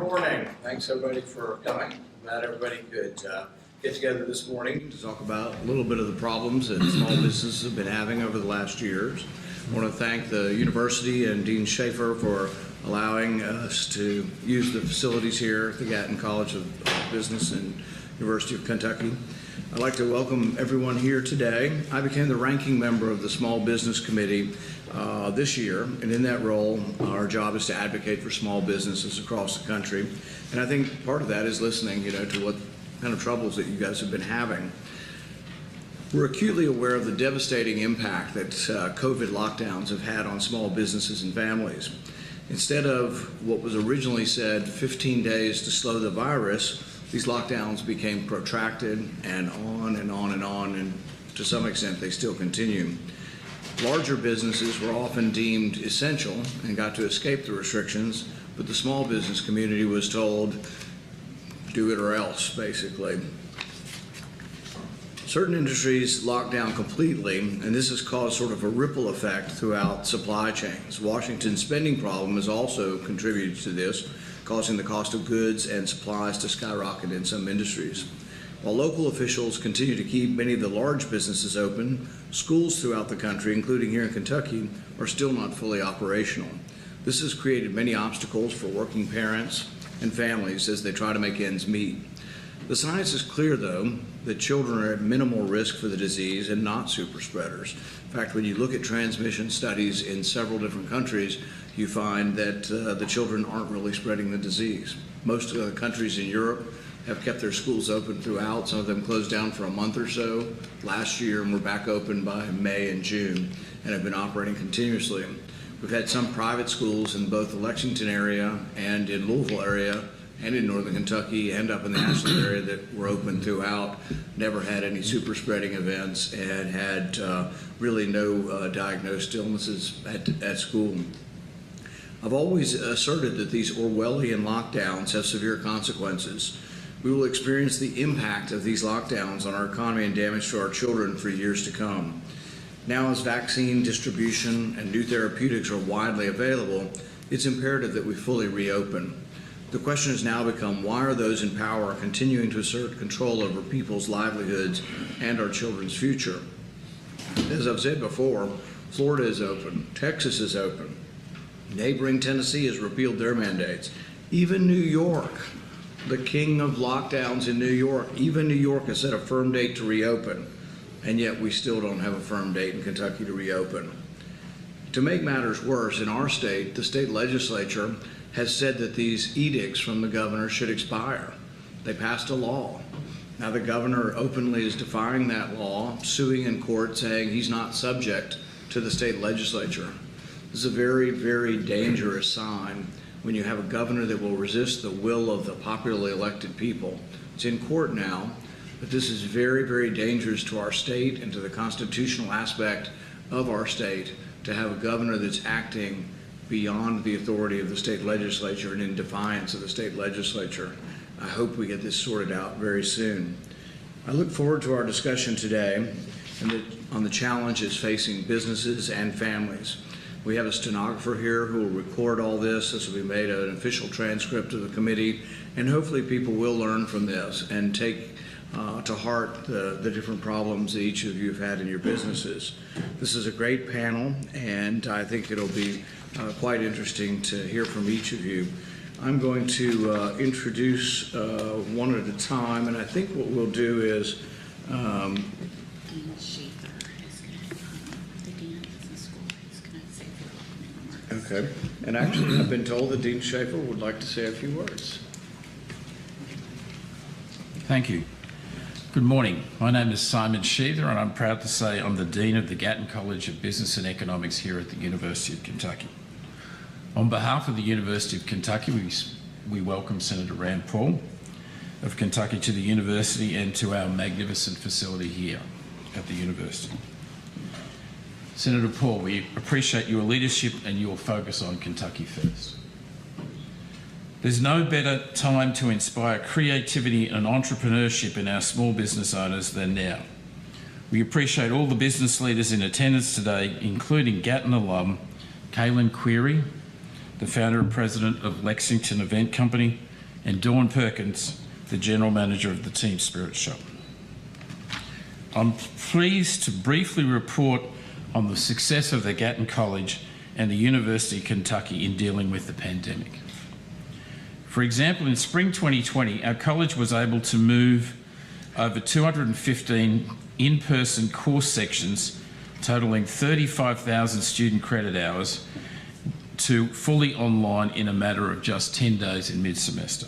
morning. Thanks everybody for coming. Glad everybody could get together this morning to talk about a little bit of the problems that small businesses have been having over the last years. I want to thank the university and Dean Schaefer for allowing us to use the facilities here at the Gatton College of Business and University of Kentucky. I'd like to welcome everyone here today. I became the ranking member of the Small Business Committee this year, and in that role, our job is to advocate for small businesses across the country. And I think part of that is listening, to what kind of troubles that you guys have been having. We're acutely aware of the devastating impact that COVID lockdowns have had on small businesses and families. Instead of what was originally said 15 days to slow the virus, these lockdowns became protracted and on and on and on, and to some extent they still continue. Larger businesses were often deemed essential and got to escape the restrictions, but the small business community was told, do it or else, basically. Certain industries locked down completely, and this has caused sort of a ripple effect throughout supply chains. Washington's spending problem has also contributed to this, causing the cost of goods and supplies to skyrocket in some industries. While local officials continue to keep many of the large businesses open, schools throughout the country, including here in Kentucky, are still not fully operational. This has created many obstacles for working parents and families as they try to make ends meet. The science is clear, though, that children are at minimal risk for the disease and not super spreaders. In fact, when you look at transmission studies in several different countries, you find that the children aren't really spreading the disease. Most of the countries in Europe have kept their schools open throughout. Some of them closed down for a month or so last year and were back open by May and June and have been operating continuously. We've had some private schools in both the Lexington area and in Louisville area and in northern Kentucky and up in the Ashland area that were open throughout, never had any super spreading events, and had really no diagnosed illnesses at school. I've always asserted that these Orwellian lockdowns have severe consequences. We will experience the impact of these lockdowns on our economy and damage to our children for years to come. Now, as vaccine distribution and new therapeutics are widely available, it's imperative that we fully reopen. The question has now become, why are those in power continuing to assert control over people's livelihoods and our children's future? As I've said before, Florida is open, Texas is open, neighboring Tennessee has repealed their mandates. Even New York, the king of lockdowns in New York, even New York has set a firm date to reopen, and yet we still don't have a firm date in Kentucky to reopen. To make matters worse, in our state, the state legislature has said that these edicts from the governor should expire. They passed a law. Now the governor openly is defying that law, suing in court, saying he's not subject to the state legislature. This is a very, very dangerous sign when you have a governor that will resist the will of the popularly elected people. It's in court now, but this is very, very dangerous to our state and to the constitutional aspect of our state to have a governor that's acting beyond the authority of the state legislature and in defiance of the state legislature. I hope we get this sorted out very soon. I look forward to our discussion today on the challenges facing businesses and families. We have a stenographer here who will record all this. This will be made an official transcript of the committee, and hopefully people will learn from this and take to heart the different problems that each of you have had in your businesses. This is a great panel, and I think it'll be quite interesting to hear from each of you. I'm going to introduce one at a time, and I think what we'll do is okay. And actually, I've been told that Dean Schaefer would like to say a few words. Thank you. Good morning. My name is Simon Sheether, and I'm proud to say I'm the Dean of the Gatton College of Business and Economics here at the University of Kentucky. On behalf of the University of Kentucky, we welcome Senator Rand Paul of Kentucky to the university and to our magnificent facility here at the university. Senator Paul, we appreciate your leadership and your focus on Kentucky first. There's no better time to inspire creativity and entrepreneurship in our small business owners than now. We appreciate all the business leaders in attendance today, including Gatton alum Kaylin Query, the founder and president of Lexington Event Company, and Dawn Perkins, the General Manager of the Team Spirit Shop. I'm pleased to briefly report on the success of the Gatton College and the University of Kentucky in dealing with the pandemic. For example, in spring 2020, our college was able to move over 215 in-person course sections totaling 35,000 student credit hours to fully online in a matter of just 10 days in mid-semester.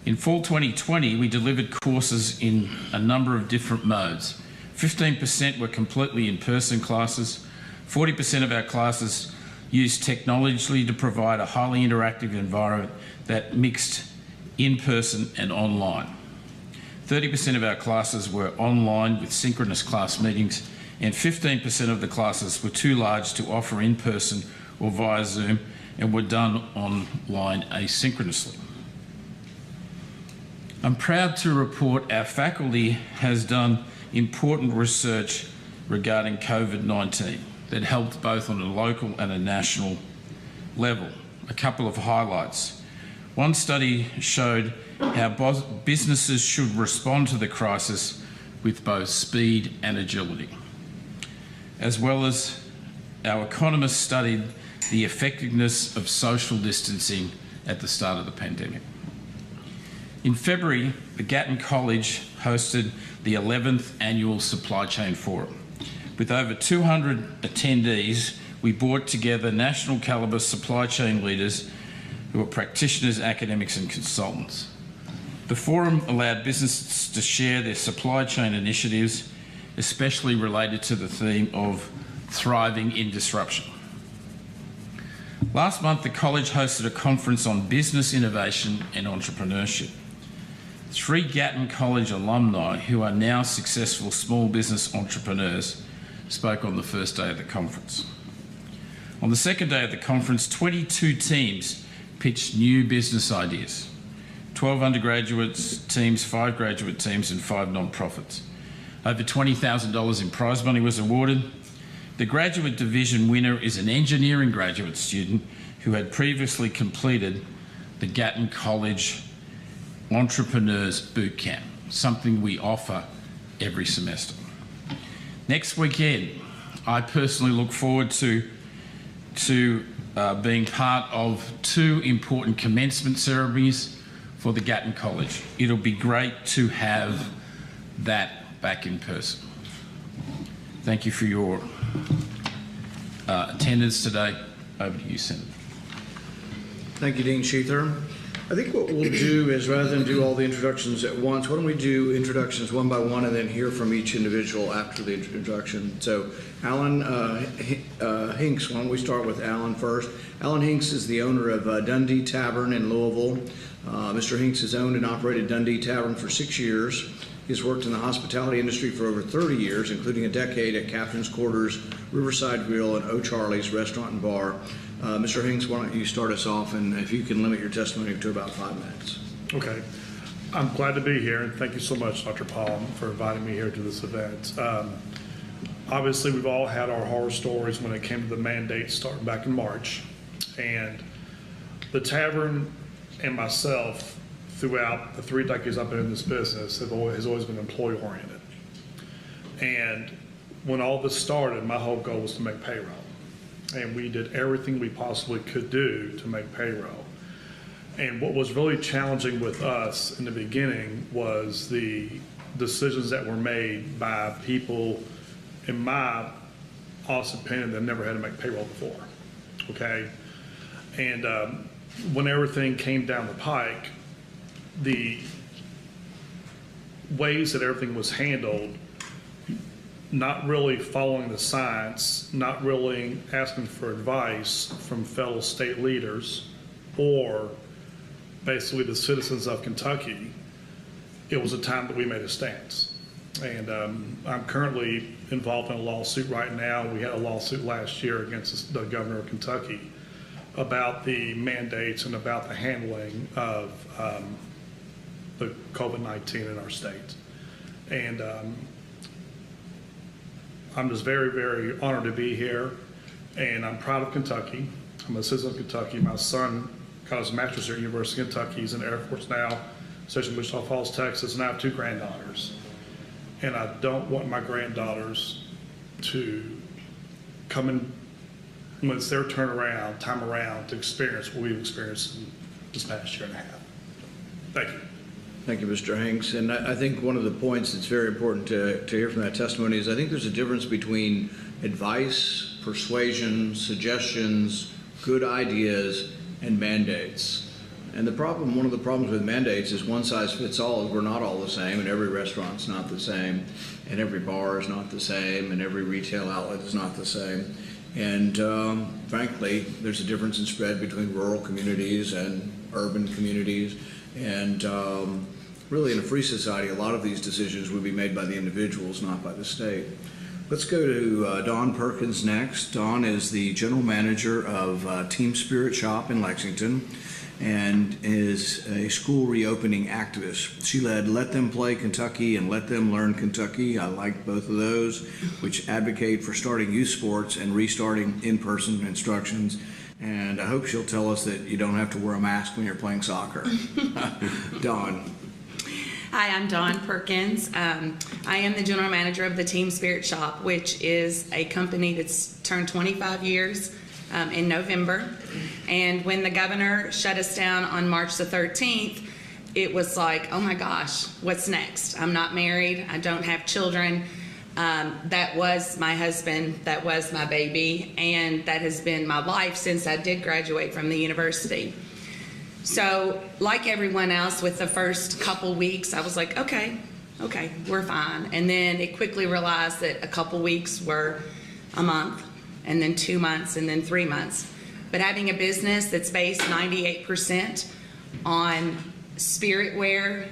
In fall 2020, we delivered courses in a number of different modes. 15% were completely in-person classes, 40% of our classes used technology to provide a highly interactive environment that mixed in-person and online. 30% of our classes were online with synchronous class meetings, and 15% of the classes were too large to offer in person or via Zoom and were done online asynchronously. I'm proud to report our faculty has done important research regarding COVID-19 that helped both on a local and a national level. A couple of highlights. One study showed how businesses should respond to the crisis with both speed and agility. As well as our economists studied the effectiveness of social distancing at the start of the pandemic. In February, the Gatton College hosted the 11th Annual Supply Chain Forum. With over 200 attendees, we brought together national calibre supply chain leaders who are practitioners, academics and consultants. The forum allowed businesses to share their supply chain initiatives, especially related to the theme of thriving in disruption. Last month, the college hosted a conference on business innovation and entrepreneurship. 3 Gatton College alumni who are now successful small business entrepreneurs spoke on the first day of the conference. On the second day of the conference, 22 teams pitched new business ideas. 12 undergraduate teams, 5 graduate teams and 5 non-profits. Over $20,000 in prize money was awarded. The graduate division winner is an engineering graduate student who had previously completed the Gatton College Entrepreneurs Boot Camp, something we offer every semester. Next weekend, I personally look forward to being part of 2 important commencement ceremonies for the Gatton College. It'll be great to have that back in person. Thank you for your attendance today. Over to you, Senator. Thank you, Dean Sheether. I think what we'll do is, rather than do all the introductions at once, why don't we do introductions one by one and then hear from each individual after the introduction. So Alan Hinks, why don't we start with Alan first. Alan Hinks is the owner of Dundee Tavern in Louisville. Mr. Hinks has owned and operated Dundee Tavern for 6 years. He's worked in the hospitality industry for over 30 years, including a decade at Captain's Quarters, Riverside Grill, and O'Charlie's Restaurant and Bar. Mr. Hinks, why don't you start us off, and if you can limit your testimony to about 5 minutes. Okay. I'm glad to be here, and thank you so much, Dr. Paul, for inviting me here to this event. Obviously, we've all had our horror stories when it came to the mandate starting back in March, and the tavern and myself, throughout the 3 decades I've been in this business, has always been employee-oriented. And when all this started, my whole goal was to make payroll. And we did everything we possibly could do to make payroll. And what was really challenging with us in the beginning was the decisions that were made by people, in my honest opinion, that never had to make payroll before, okay? And when everything came down the pike, the ways that everything was handled, not really following the science, not really asking for advice from fellow state leaders or basically the citizens of Kentucky, it was a time that we made a stance. And I'm currently involved in a lawsuit right now. We had a lawsuit last year against the governor of Kentucky about the mandates and about the handling of the COVID-19 in our state. And I'm just very, very honored to be here, and I'm proud of Kentucky. I'm a citizen of Kentucky. My son got his master's here at University of Kentucky. He's in the Air Force now, stationed in Wichita Falls, Texas, and I have 2 granddaughters. And I don't want my granddaughters to come in when it's their time around to experience what we've experienced in this past year and a half. Thank you. Thank you, Mr. Hanks. And I think one of the points that's very important to hear from that testimony is I think there's a difference between advice, persuasion, suggestions, good ideas, and mandates. And one of the problems with mandates is one size fits all. We're not all the same, and every restaurant's not the same, and every bar is not the same, and every retail outlet is not the same. And frankly, there's a difference in spread between rural communities and urban communities. And really, in a free society, a lot of these decisions would be made by the individuals, not by the state. Let's go to Dawn Perkins next. Dawn is the general manager of Team Spirit Shop in Lexington and is a school reopening activist. She led Let Them Play Kentucky and Let Them Learn Kentucky. I like both of those, which advocate for starting youth sports and restarting in-person instructions. And I hope she'll tell us that you don't have to wear a mask when you're playing soccer. Dawn. Hi, I'm Dawn Perkins. I am the general manager of the Team Spirit Shop, which is a company that's turned 25 years in November. And when the governor shut us down on March the 13th, it was like, oh my gosh, what's next? I'm not married. I don't have children. That was my husband. That was my baby. And that has been my life since I did graduate from the university. So like everyone else, with the first couple weeks, I was like, okay, we're fine. And then it quickly realized that a couple weeks were a month, and then 2 months, and then 3 months. But having a business that's based 98% on spirit wear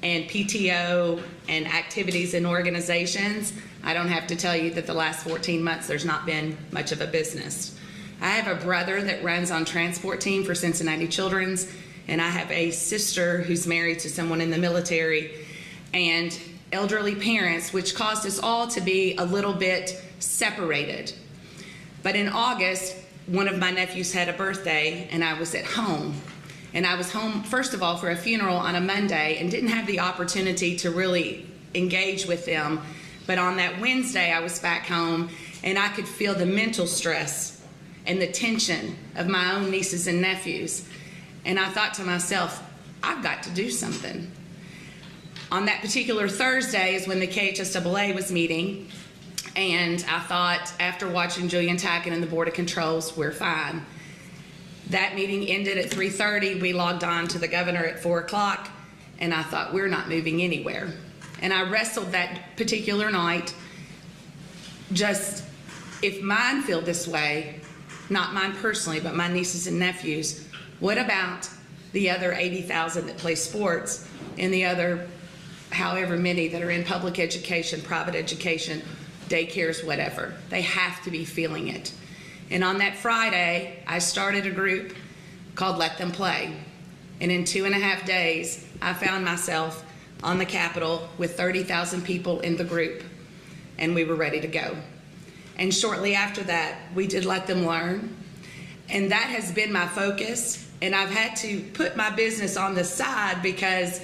and PTO and activities and organizations, I don't have to tell you that the last 14 months there's not been much of a business. I have a brother that runs on transport team for Cincinnati Children's, and I have a sister who's married to someone in the military, and elderly parents, which caused us all to be a little bit separated. But in August, one of my nephews had a birthday, and I was at home. And I was home, first of all, for a funeral on a Monday and didn't have the opportunity to really engage with them. But on that Wednesday, I was back home, and I could feel the mental stress and the tension of my own nieces and nephews. And I thought to myself, I've got to do something. On that particular Thursday is when the KHSAA was meeting, and I thought, after watching Julian Tacken and the Board of Controls, we're fine. That meeting ended at 3:30. We logged on to the governor at 4 o'clock, and I thought, we're not moving anywhere. And I wrestled that particular night, just, if mine feel this way, not mine personally, but my nieces and nephews, what about the other 80,000 that play sports and the other however many that are in public education, private education, daycares, whatever? They have to be feeling it. And on that Friday, I started a group called Let Them Play. And in 2.5 days, I found myself on the Capitol with 30,000 people in the group, and we were ready to go. And shortly after that, we did Let Them Learn. And that has been my focus. And I've had to put my business on the side because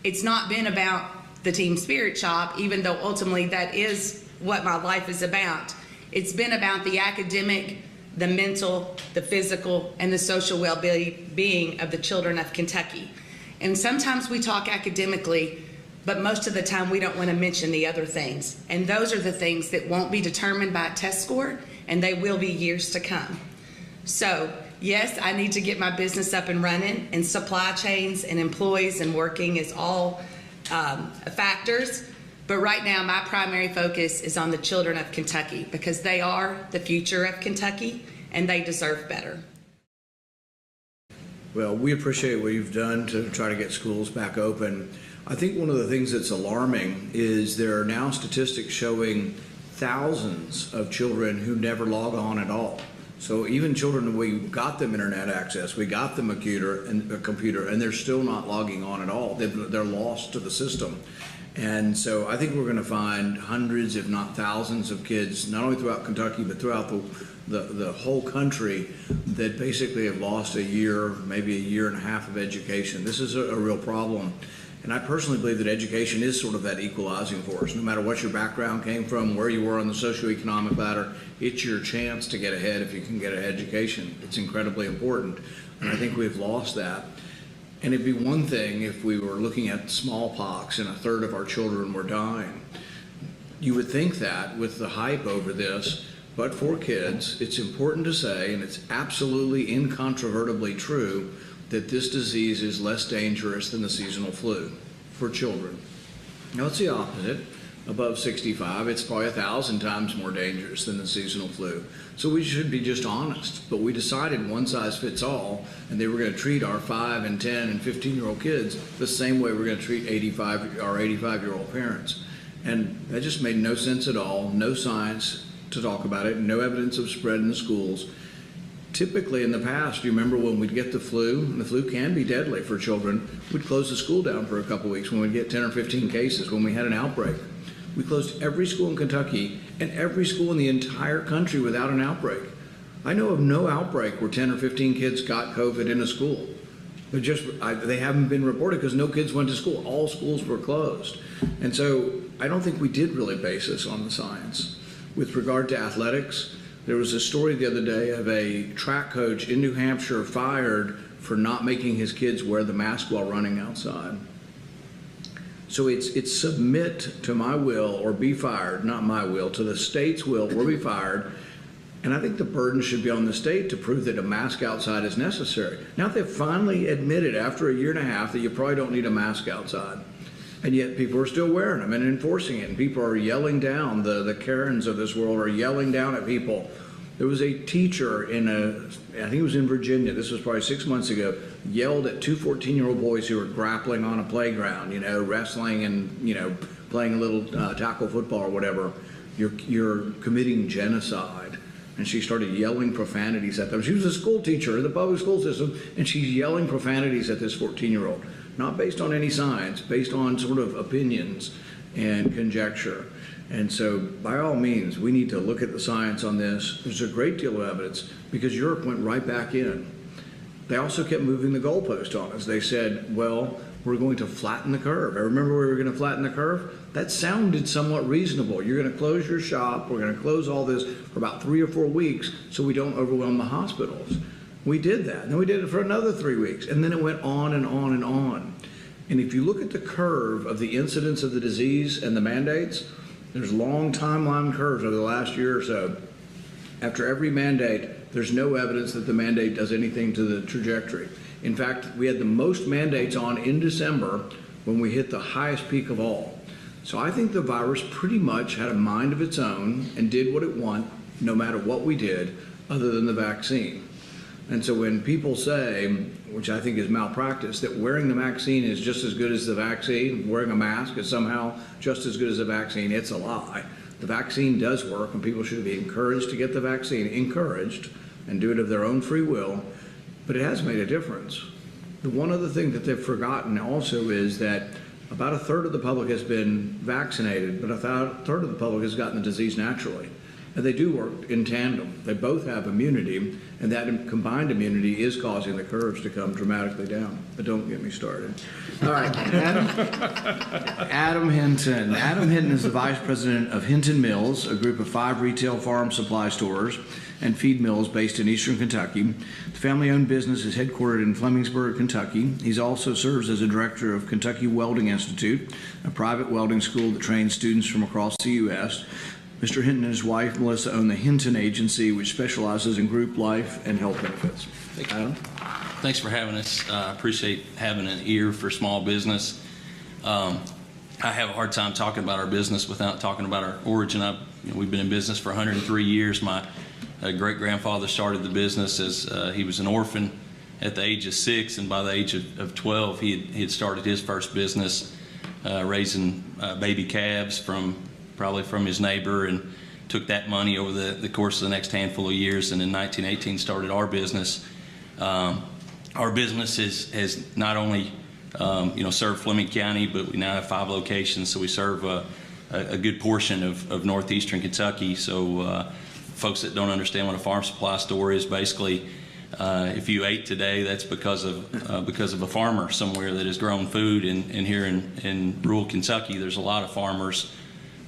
it's not been about the Team Spirit Shop, even though ultimately that is what my life is about. It's been about the academic, the mental, the physical, and the social well-being of the children of Kentucky. And sometimes we talk academically, but most of the time we don't want to mention the other things. And those are the things that won't be determined by a test score, and they will be years to come. So yes, I need to get my business up and running, and supply chains and employees and working is all factors. But right now, my primary focus is on the children of Kentucky, because they are the future of Kentucky, and they deserve better. Well, we appreciate what you've done to try to get schools back open. I think one of the things that's alarming is there are now statistics showing thousands of children who never log on at all. So even children, we got them internet access, we got them a computer, and they're still not logging on at all. They're lost to the system. And so I think we're going to find hundreds, if not thousands, of kids, not only throughout Kentucky, but throughout the whole country, that basically have lost a year, maybe a year and a half of education. This is a real problem. And I personally believe that education is sort of that equalizing force. No matter what your background came from, where you were on the socioeconomic ladder, it's your chance to get ahead if you can get an education. It's incredibly important. And I think we've lost that. And it'd be one thing if we were looking at smallpox and a third of our children were dying. You would think that with the hype over this, but for kids, it's important to say, and it's absolutely incontrovertibly true, that this disease is less dangerous than the seasonal flu for children. Now it's the opposite. Above 65, it's probably 1,000 times more dangerous than the seasonal flu. So we should be just honest. But we decided one size fits all, and they were going to treat our 5 and 10 and 15-year-old kids the same way we're going to treat our 85-year-old parents. And that just made no sense at all. No science to talk about it. No evidence of spread in the schools. Typically in the past, you remember when we'd get the flu, and the flu can be deadly for children, we'd close the school down for a couple weeks when we'd get 10 or 15 cases, when we had an outbreak. We closed every school in Kentucky and every school in the entire country without an outbreak. I know of no outbreak where 10 or 15 kids got COVID in a school. They haven't been reported because no kids went to school. All schools were closed. And so I don't think we did really base this on the science. With regard to athletics, there was a story the other day of a track coach in New Hampshire fired for not making his kids wear the mask while running outside. So it's submit to my will or be fired, not my will, to the state's will or be fired. And I think the burden should be on the state to prove that a mask outside is necessary. Now they've finally admitted after a year and a half that you probably don't need a mask outside. And yet people are still wearing them and enforcing it. And people are yelling down, the Karens of this world are yelling down at people. There was a teacher I think it was in Virginia, this was probably 6 months ago, yelled at two 14-year-old boys who were grappling on a playground, wrestling and, playing a little tackle football or whatever. You're committing genocide. And she started yelling profanities at them. She was a school teacher in the public school system, and she's yelling profanities at this 14-year-old. Not based on any science, based on sort of opinions and conjecture. And so, by all means, we need to look at the science on this. There's a great deal of evidence because Europe went right back in. They also kept moving the goalpost on us. They said, well, we're going to flatten the curve. I remember we were going to flatten the curve. That sounded somewhat reasonable. You're going to close your shop. We're going to close all this for about 3 or 4 weeks so we don't overwhelm the hospitals. We did that. And then we did it for another 3 weeks. And then it went on and on and on. And if you look at the curve of the incidence of the disease and the mandates, there's long timeline curves over the last year or so. After every mandate, there's no evidence that the mandate does anything to the trajectory. In fact, we had the most mandates on in December when we hit the highest peak of all. So I think the virus pretty much had a mind of its own and did what it wanted, no matter what we did, other than the vaccine. And so when people say, which I think is malpractice, that wearing the vaccine is just as good as the vaccine, wearing a mask is somehow just as good as the vaccine, it's a lie. The vaccine does work, and people should be encouraged to get the vaccine, encouraged, and do it of their own free will, but it has made a difference. The one other thing that they've forgotten also is that about a third of the public has been vaccinated, but a third of the public has gotten the disease naturally. And they do work in tandem. They both have immunity, and that combined immunity is causing the curves to come dramatically down. But don't get me started. All right, Adam Hinton. Adam Hinton is the vice president of Hinton Mills, a group of 5 retail farm supply stores and feed mills based in eastern Kentucky. The family-owned business is headquartered in Flemingsburg, Kentucky. He also serves as a director of Kentucky Welding Institute, a private welding school that trains students from across the U.S. Mr. Hinton and his wife, Melissa, own the Hinton Agency, which specializes in group life and health benefits. Adam? Thanks for having us. I appreciate having an ear for small business. I have a hard time talking about our business without talking about our origin. We've been in business for 103 years. My great-grandfather started the business as he was an orphan at the age of 6, and by the age of 12, he had started his first business raising baby calves probably from his neighbor, and took that money over the course of the next handful of years, and in 1918 started our business. Our business has not only serve Fleming County, but we now have 5 locations, so we serve a good portion of northeastern Kentucky. So folks that don't understand what a farm supply store is, basically, if you ate today, that's because of a farmer somewhere that has grown food. And here in rural Kentucky, there's a lot of farmers,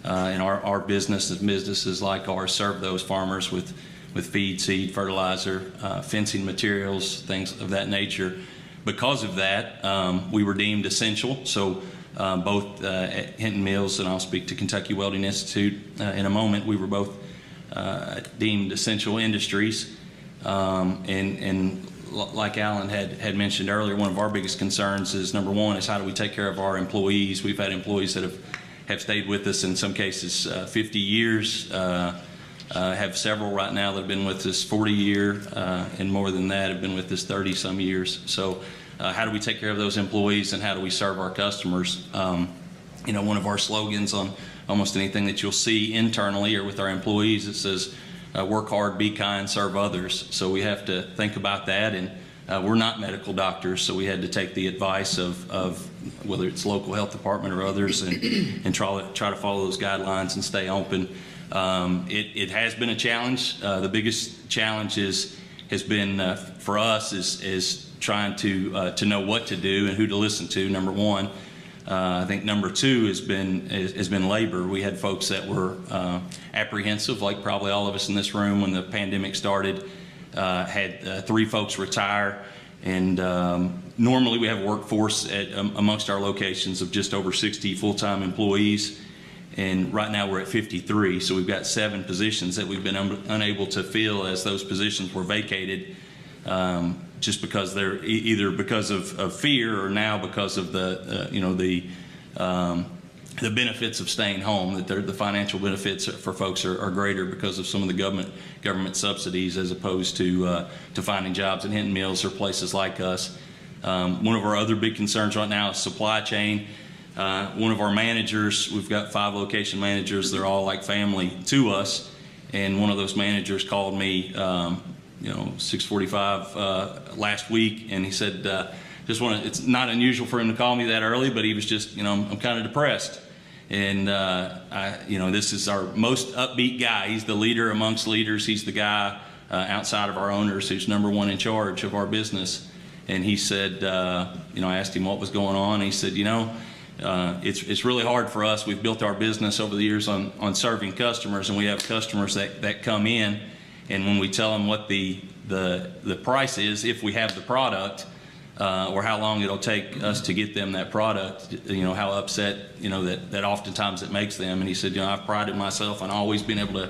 and our businesses like ours serve those farmers with feed, seed, fertilizer, fencing materials, things of that nature. Because of that, we were deemed essential. So both at Hinton Mills, and I'll speak to Kentucky Welding Institute in a moment, we were both deemed essential industries. And like Alan had mentioned earlier, one of our biggest concerns is, number one, is how do we take care of our employees? We've had employees that have stayed with us in some cases 50 years, have several right now that have been with us 40 years, and more than that have been with us 30 some years. So how do we take care of those employees, and how do we serve our customers? One of our slogans on almost anything that you'll see internally or with our employees, it says, work hard, be kind, serve others. So we have to think about that, and we're not medical doctors, so we had to take the advice of whether it's local health department or others, and try to follow those guidelines and stay open. It has been a challenge. The biggest challenge has been for us is trying to know what to do and who to listen to. Number one. I think number two has been labor. We had folks that were apprehensive, like probably all of us in this room when the pandemic started. Had 3 folks retire, and normally we have a workforce amongst our locations of just over 60 full-time employees, and right now we're at 53. So we've got 7 positions that we've been unable to fill as those positions were vacated. Just because they're either because of fear, or now because of the benefits of staying home, that the financial benefits for folks are greater because of some of the government subsidies, as opposed to finding jobs in Hinton Mills or places like us. One of our other big concerns right now is supply chain. One of our managers, we've got 5 location managers, they're all like family to us, and one of those managers called me 6:45 last week, and he said, it's not unusual for him to call me that early, but he was just, I'm kind of depressed. And, this is our most upbeat guy. He's the leader amongst leaders. He's the guy outside of our owners who's number one in charge of our business. And he said, I asked him what was going on. And he said, it's really hard for us. We've built our business over the years on serving customers, and we have customers that come in, and when we tell them what the price is, if we have the product, or how long it'll take us to get them that product, how upset, that oftentimes it makes them. And he said, I've prided myself on always being able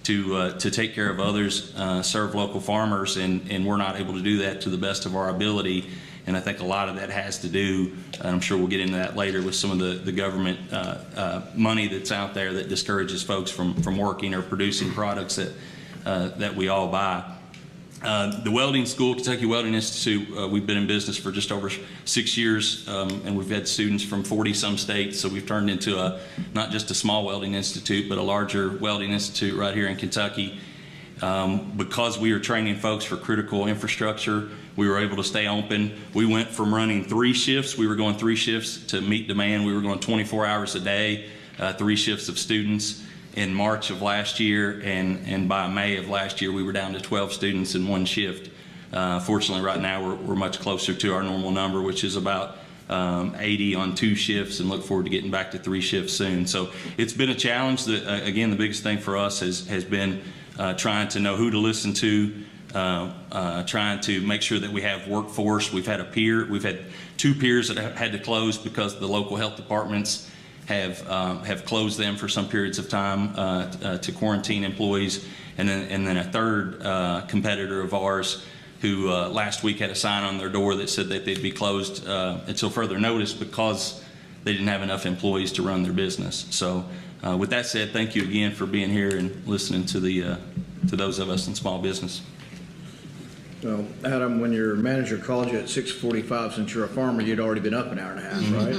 to take care of others, serve local farmers, and we're not able to do that to the best of our ability. And I think a lot of that has to do, and I'm sure we'll get into that later, with some of the government money that's out there that discourages folks from working or producing products that we all buy. The welding school, Kentucky Welding Institute, we've been in business for just over 6 years, and we've had students from 40-some states, so we've turned into not just a small welding institute, but a larger welding institute right here in Kentucky. Because we are training folks for critical infrastructure, we were able to stay open. We went from running 3 shifts, we were going 3 shifts to meet demand. We were going 24 hours a day, 3 shifts of students in March of last year, and by May of last year we were down to 12 students in 1 shift. Fortunately right now we're much closer to our normal number, which is about 80 on 2 shifts, and look forward to getting back to 3 shifts soon. So it's been a challenge. Again, the biggest thing for us has been trying to know who to listen to, trying to make sure that we have workforce. We've had 2 piers that have had to close because the local health departments have closed them for some periods of time to quarantine employees, and then a third competitor of ours who last week had a sign on their door that said that they'd be closed until further notice because they didn't have enough employees to run their business. So with that said, thank you again for being here and listening to those of us in small business. Well, Adam, when your manager called you at 6:45, since you're a farmer, you'd already been up an hour and a half, right?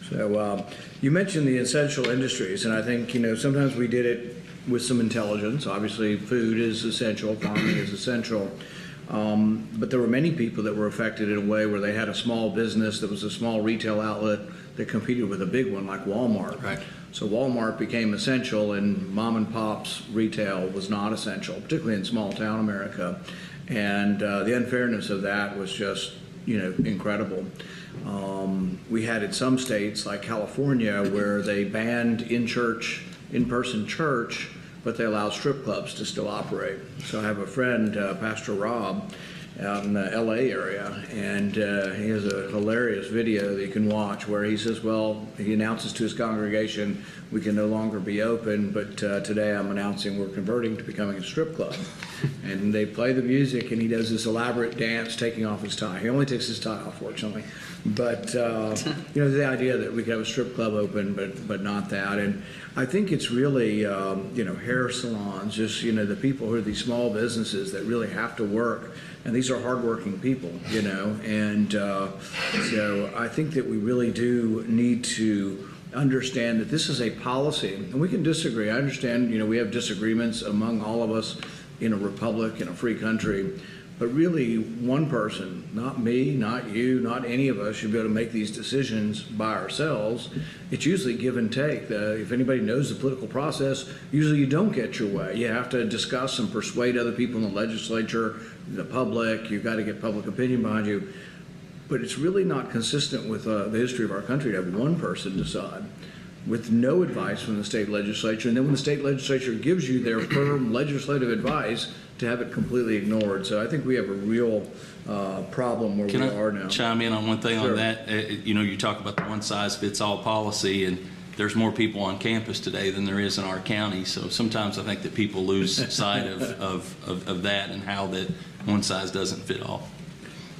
So you mentioned the essential industries, and I think, sometimes we did it with some intelligence. Obviously, food is essential, farming is essential. But there were many people that were affected in a way where they had a small business that was a small retail outlet that competed with a big one like Walmart. Right. So Walmart became essential and mom and pop's retail was not essential, particularly in small town America. And the unfairness of that was just, incredible. We had in some states like California where they banned in-person church, but they allowed strip clubs to still operate. So I have a friend, Pastor Rob, out in the LA area, and he has a hilarious video that you can watch where he says, he announces to his congregation, we can no longer be open, but today I'm announcing we're converting to becoming a strip club. And they play the music, and he does this elaborate dance taking off his tie. He only takes his tie off, fortunately. But, the idea that we could have a strip club open, but not that. And I think it's really, hair salons, just, the people who are these small businesses that really have to work. And these are hardworking people, and so I think that we really do need to understand that this is a policy, and we can disagree. I understand, we have disagreements among all of us in a republic, in a free country, but really one person, not me, not you, not any of us should be able to make these decisions by ourselves. It's usually give and take. If anybody knows the political process, usually you don't get your way. You have to discuss and persuade other people in the legislature, the public. You've got to get public opinion behind you. But it's really not consistent with the history of our country to have one person decide with no advice from the state legislature. And then when the state legislature gives you their firm legislative advice, to have it completely ignored. So I think we have a real problem where we are now. Can I chime in on one thing Sure. on that? You talk about the one-size-fits-all policy, and there's more people on campus today than there is in our county. So sometimes I think that people lose sight of that and how that one size doesn't fit all.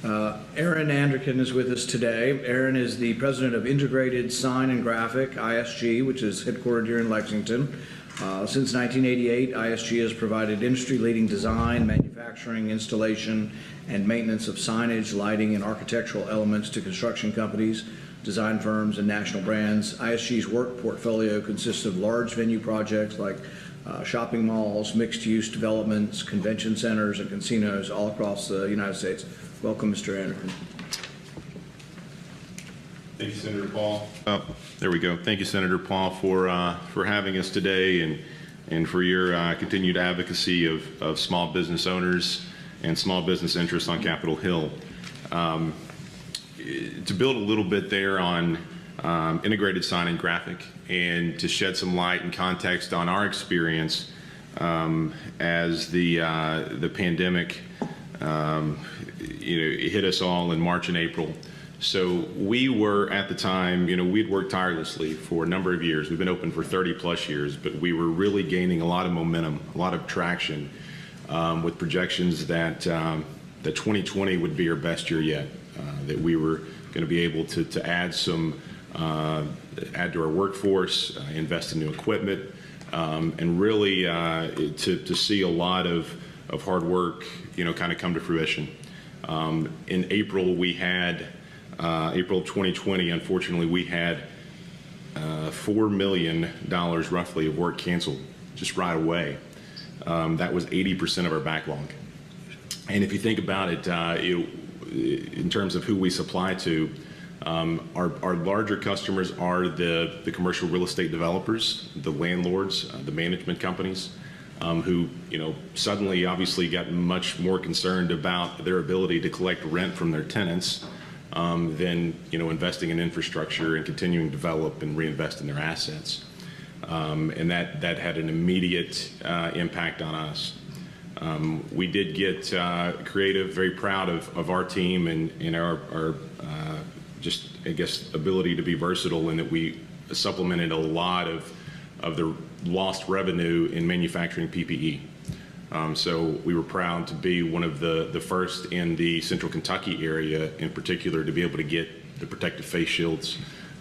Aaron Anderkin is with us today. Aaron is the president of Integrated Sign and Graphic, ISG, which is headquartered here in Lexington. Since 1988, ISG has provided industry-leading design, manufacturing, installation, and maintenance of signage, lighting, and architectural elements to construction companies, design firms, and national brands. ISG's work portfolio consists of large venue projects like shopping malls, mixed-use developments, convention centers, and casinos all across the United States. Welcome, Mr. Anderkin. Thank you, Senator Paul. There we go. Thank you, Senator Paul, for having us today and for your continued advocacy of small business owners and small business interests on Capitol Hill. To build a little bit there on integrated sign and graphic, and to shed some light and context on our experience as the pandemic hit us all in March and April. So we were, at the time, we'd worked tirelessly for a number of years. We've been open for 30 plus years, but we were really gaining a lot of momentum, a lot of traction with projections that 2020 would be our best year yet, that we were going to be able to add to our workforce, invest in new equipment, and really to see a lot of hard work, kind of come to fruition. In April, we had April 2020, unfortunately, we had $4 million roughly of work canceled just right away. That was 80% of our backlog. And if you think about it, in terms of who we supply to, our larger customers are the commercial real estate developers, the landlords, the management companies, who suddenly obviously got much more concerned about their ability to collect rent from their tenants than investing in infrastructure and continuing to develop and reinvest in their assets. And that had an immediate impact on us. We did get creative, very proud of our team and our just, I guess, ability to be versatile, in that we supplemented a lot of the lost revenue in manufacturing PPE. So we were proud to be one of the first in the Central Kentucky area in particular to be able to get the protective face shields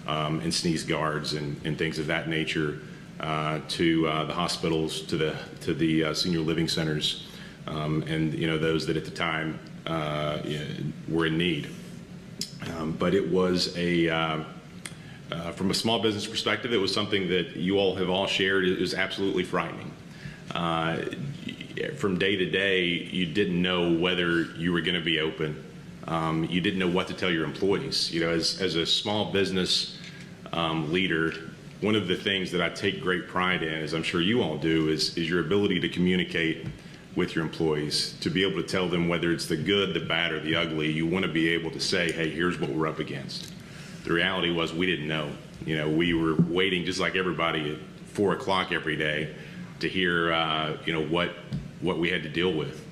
and sneeze guards and things of that nature to the hospitals, to the senior living centers, and those that at the time were in need. But it was from a small business perspective, it was something that you all have all shared. It was absolutely frightening. from day to day, you didn't know whether you were going to be open. You didn't know what to tell your employees. You know, as a small business leader, one of the things that I take great pride in, as I'm sure you all do, is your ability to communicate with your employees, to be able to tell them whether it's the good, the bad, or the ugly. You want to be able to say, hey, here's what we're up against. The reality was we didn't know. You know, we were waiting just like everybody at 4 o'clock every day to hear, you know, what we had to deal with.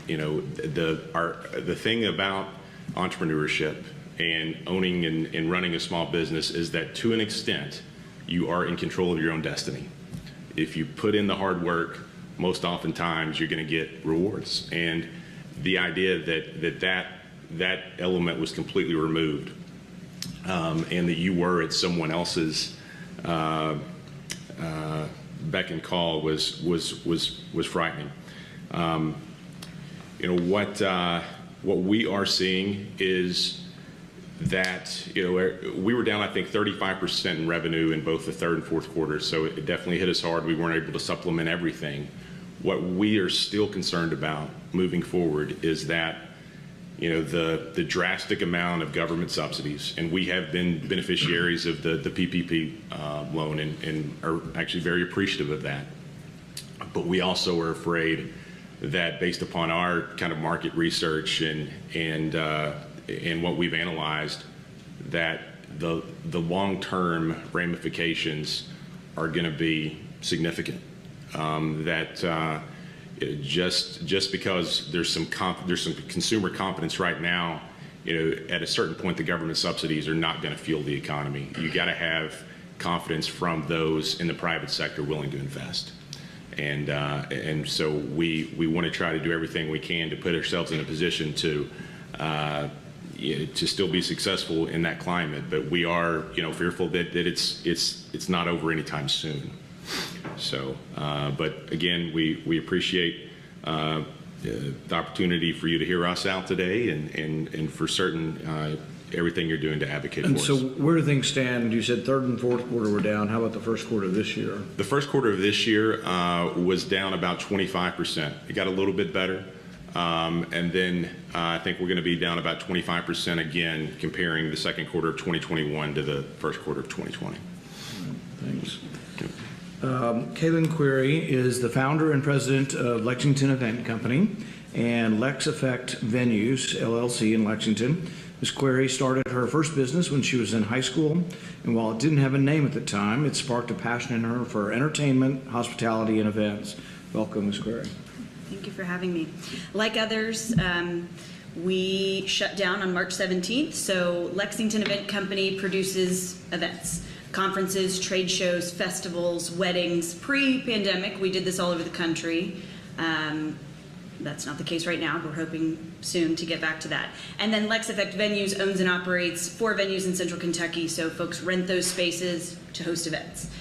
You know, the thing about entrepreneurship and owning and running a small business is that to an extent, you are in control of your own destiny. If you put in the hard work, most oftentimes you're going to get rewards. And the idea that element was completely removed, and that you were at someone else's beck and call was frightening. You know, what we are seeing is that, you know, we were down, I think, 35% in revenue in both the third and fourth quarters, so it definitely hit us hard. We weren't able to supplement everything. What we are still concerned about moving forward is that, you know, the drastic amount of government subsidies, and we have been beneficiaries of the PPP loan and are actually very appreciative of that. But we also are afraid that, based upon our kind of market research and what we've analyzed, that the long-term ramifications are going to be significant. Just because there's some consumer confidence right now, you know, at a certain point the government subsidies are not going to fuel the economy. You got to have confidence from those in the private sector willing to invest. And so we want to try to do everything we can to put ourselves in a position to still be successful in that climate. But we are, you know, fearful that it's not over anytime soon. So, but again, we appreciate the opportunity for you to hear us out today, and for certain everything you're doing to advocate for And us. so where do things stand? You said third and fourth quarter were down. How about the first quarter of this year? The first quarter of this year was down about 25%. It got a little bit better. And then I think we're going to be down about 25% again, comparing the second quarter of 2021 to the first quarter of 2020. Thanks. Kaylin Query is the founder and president of Lexington Event Company and Lex Effect Venues, LLC in Lexington. Ms. Query started her first business when she was in high school, and while it didn't have a name at the time, it sparked a passion in her for entertainment, hospitality, and events. Welcome, Ms. Query. Thank you for having me. Like others, we shut down on March 17th, so Lexington Event Company produces events. Conferences, trade shows, festivals, weddings. Pre-pandemic, we did this all over the country. That's not the case right now. We're hoping soon to get back to that. And then Lex Effect Venues owns and operates 4 venues in Central Kentucky, so folks rent those spaces to host events.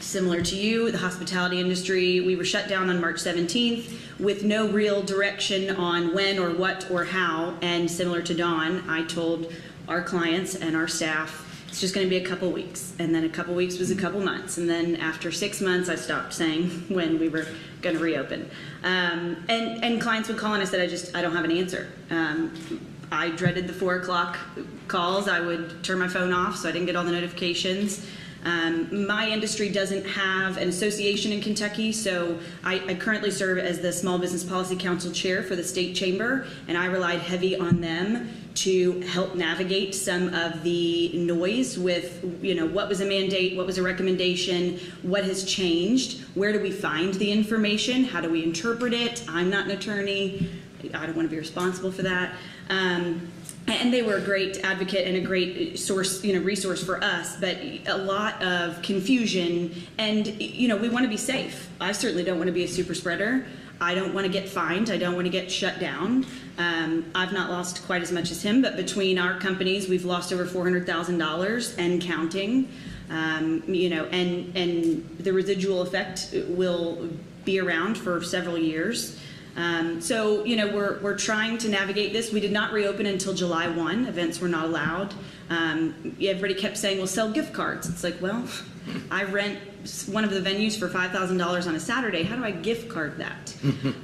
Similar to you, the hospitality industry, we were shut down on March 17th with no real direction on when or what or how. And similar to Dawn, I told our clients and our staff, it's just going to be a couple weeks. And then a couple weeks was a couple months. And then after 6 months, I stopped saying when we were going to reopen. And clients would call and I said, I don't have an answer. I dreaded the 4 o'clock calls. I would turn my phone off so I didn't get all the notifications. My industry doesn't have an association in Kentucky, so I currently serve as the Small Business Policy Council Chair for the State Chamber, and I relied heavy on them to help navigate some of the noise with, you know, what was a mandate, what was a recommendation, what has changed, where do we find the information, how do we interpret it. I'm not an attorney, I don't want to be responsible for that. And they were a great advocate and a great source, you know, resource for us, but a lot of confusion. And, you know, we want to be safe. I certainly don't want to be a super spreader. I don't want to get fined. I don't want to get shut down. I've not lost quite as much as him, but between our companies, we've lost over $400,000 and counting. You know, and the residual effect will be around for several years. So, you know, we're trying to navigate this. We did not reopen until July 1. Events were not allowed. Everybody kept saying, well, sell gift cards. It's like, well, I rent one of the venues for $5,000 on a Saturday. How do I gift card that?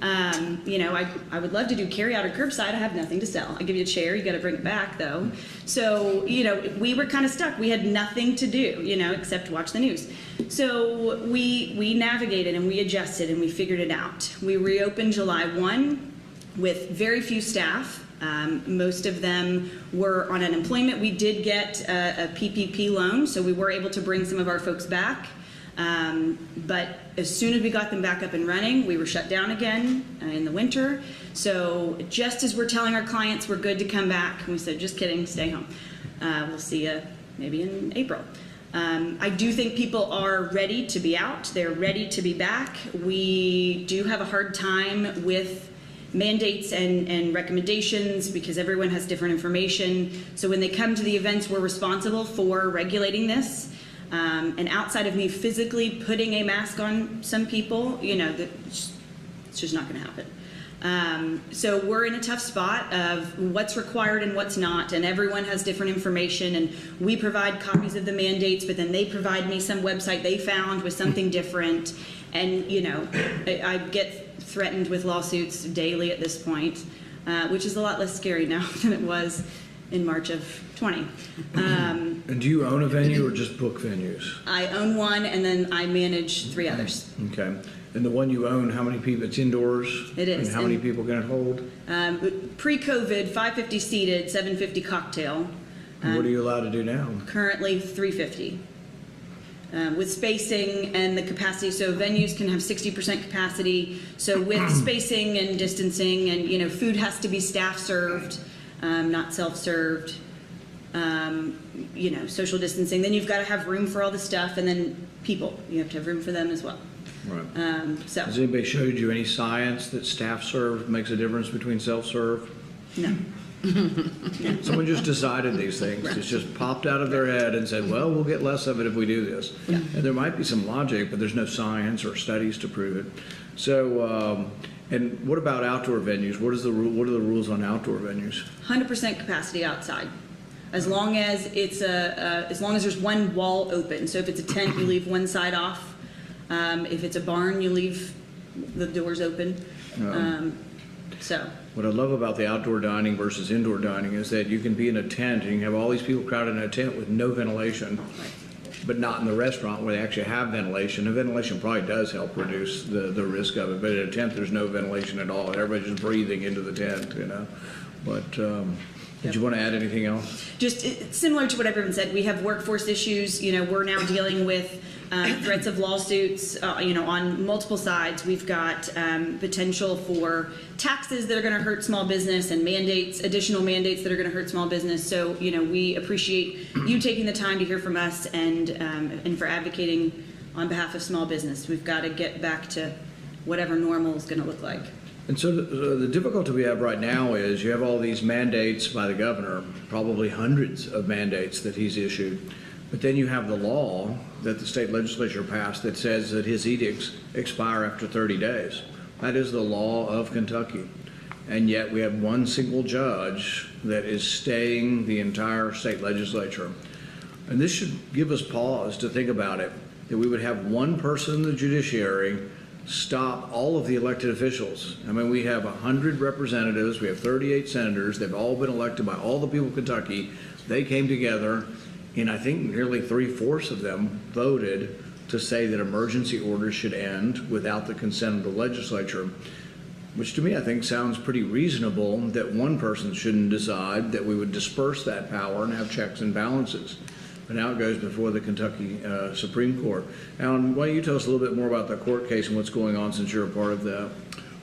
I would love to do carry out or curbside. I have nothing to sell. I give you a chair, you got to bring it back though. So, we were kind of stuck. We had nothing to do, except watch the news. So we navigated and we adjusted and we figured it out. We reopened July 1 with very few staff. Most of them were on unemployment. We did get a PPP loan, so we were able to bring some of our folks back. But as soon as we got them back up and running, we were shut down again in the winter. So just as we're telling our clients we're good to come back, we said, just kidding, stay home. We'll see you maybe in April. I do think people are ready to be out. They're ready to be back. We do have a hard time with mandates and recommendations because everyone has different information. So when they come to the events, we're responsible for regulating this. And outside of me physically putting a mask on some people, it's just not going to happen. So we're in a tough spot of what's required and what's not, and everyone has different information, and we provide copies of the mandates, but then they provide me some website they found with something different. And, I get threatened with lawsuits daily at this point, which is a lot less scary now than it was in March of 20. And do you own a venue or just book venues? I own one, and then I manage 3 others. Okay. And the one you own, how many people? It's indoors? It is. And how many people can it hold? Pre-COVID, 550 seated, 750 cocktail. And what are you allowed to do now? Currently 350. With spacing and the capacity, so venues can have 60% capacity. So with spacing and distancing, and food has to be staff served, not self-served. Social distancing. Then you've got to have room for all the stuff, and then people. You have to have room for them as well. Right. Has anybody showed you any science that staff served makes a difference between self-serve? No. Someone just decided these things. Right. It's just popped out of their head and said, well, we'll get less of it if we do this. Yeah. And there might be some logic, but there's no science or studies to prove it. So, and what about outdoor venues? What are the rules on outdoor venues? 100% capacity outside. As long as it's as long as there's one wall open. So if it's a tent, you leave one side off. If it's a barn, you leave the doors open. What I love about the outdoor dining versus indoor dining is that you can be in a tent and you can have all these people crowded in a tent with no ventilation, but not in the restaurant where they actually have ventilation. And ventilation probably does help reduce the risk of it, but in a tent there's no ventilation at all. Everybody's just breathing into the tent, But did you want to add anything else? Just similar to what everyone said, we have workforce issues. We're now dealing with threats of lawsuits, on multiple sides. We've got potential for taxes that are going to hurt small business and additional mandates that are going to hurt small business. So, we appreciate you taking the time to hear from us and for advocating on behalf of small business. We've got to get back to whatever normal is going to look like. And so the difficulty we have right now is you have all these mandates by the governor, probably hundreds of mandates that he's issued, but then you have the law that the state legislature passed that says that his edicts expire after 30 days. That is the law of Kentucky. And yet we have one single judge that is staying the entire state legislature. And this should give us pause to think about it, that we would have one person in the judiciary stop all of the elected officials. I mean, we have 100 representatives, we have 38 senators, they've all been elected by all the people of Kentucky. They came together, and I think nearly 3/4 of them voted to say that emergency orders should end without the consent of the legislature, which to me I think sounds pretty reasonable, that one person shouldn't decide, that we would disperse that power and have checks and balances. But now it goes before the Kentucky Supreme Court. Alan, why don't you tell us a little bit more about the court case and what's going on, since you're a part of that?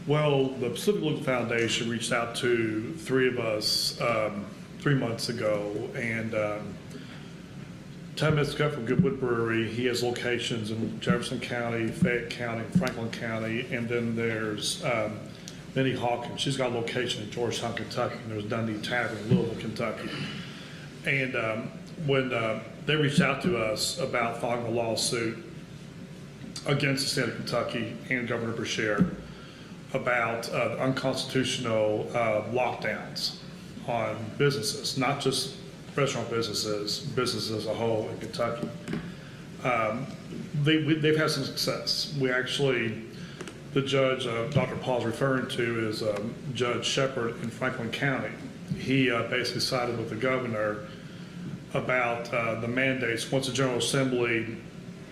Well, the Pacific Legal Foundation reached out to 3 of us 3 months ago, and 10 minutes ago from Goodwood Brewery, he has locations in Jefferson County, Fayette County, Franklin County, and then there's Minnie Hawkins. She's got a location in Georgetown, Kentucky, and there's Dundee Tavern in Louisville, Kentucky. And when they reached out to us about filing a lawsuit against the state of Kentucky and Governor Beshear about unconstitutional lockdowns on businesses, not just restaurant businesses, businesses as a whole in Kentucky. they've had some success. We actually, the judge Dr. Paul's referring to is Judge Shepard in Franklin County. He basically sided with the governor about the mandates once the General Assembly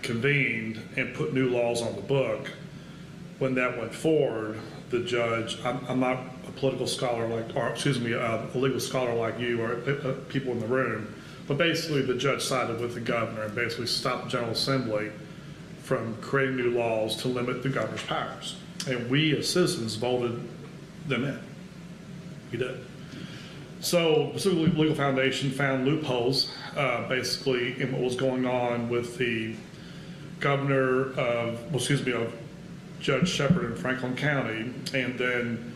convened and put new laws on the book. When that went forward, the judge, I'm not a political scholar like, or excuse me, a legal scholar like you or people in the room, but basically the judge sided with the governor and basically stopped the General Assembly from creating new laws to limit the governor's powers. And we as citizens voted them in. We did. So the Pacific Legal Foundation found loopholes basically in what was going on with the governor of Judge Shepard in Franklin County, and then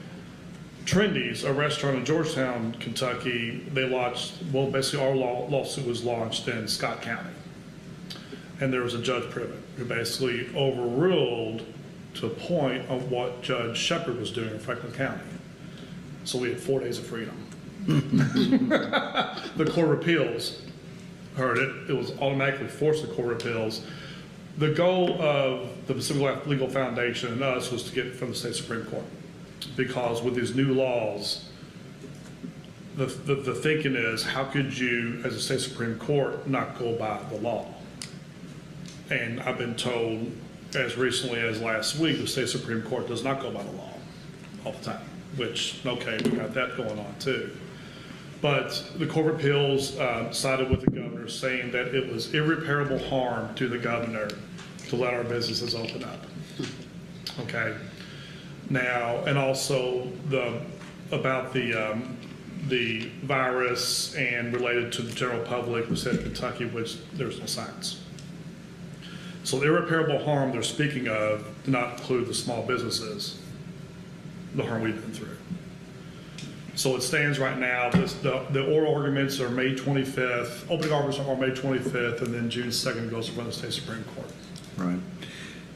Trendy's, a restaurant in Georgetown, Kentucky, they launched, well, basically our lawsuit was launched in Scott County. And there was a Judge Privet who basically overruled to a point of what Judge Shepard was doing in Franklin County. So we had 4 days of freedom. The Court of Appeals heard it. It was automatically forced the Court of Appeals. The goal of the Pacific Legal Foundation and us was to get it from the state Supreme Court, because with these new laws, the thinking is, how could you, as a state Supreme Court, not go by the law? And I've been told, as recently as last week, the state Supreme Court does not go by the law all the time, which, okay, we got that going on too. But the Court of Appeals sided with the governor, saying that it was irreparable harm to the governor to let our businesses open up. Okay. Now, and also about the virus and related to the general public, the state of Kentucky, which there's no science. So the irreparable harm they're speaking of do not include the small businesses, the harm we've been through. So it stands right now, the oral arguments are May 25th, opening arguments are May 25th, and then June 2nd goes in front of the state Supreme Court. Right.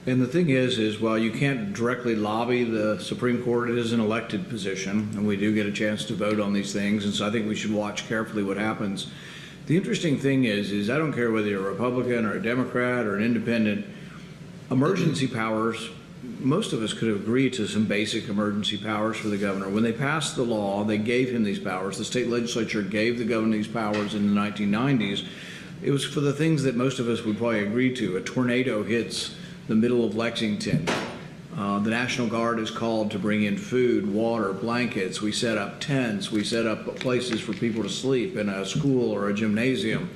And the thing is while you can't directly lobby the Supreme Court, it is an elected position, and we do get a chance to vote on these things, and so I think we should watch carefully what happens. The interesting thing is I don't care whether you're a Republican or a Democrat or an independent, emergency powers, most of us could agree to some basic emergency powers for the governor. When they passed the law, they gave him these powers. The state legislature gave the governor these powers in the 1990s. It was for the things that most of us would probably agree to. A tornado hits the middle of Lexington. The National Guard is called to bring in food, water, blankets. We set up tents. We set up places for people to sleep in a school or a gymnasium.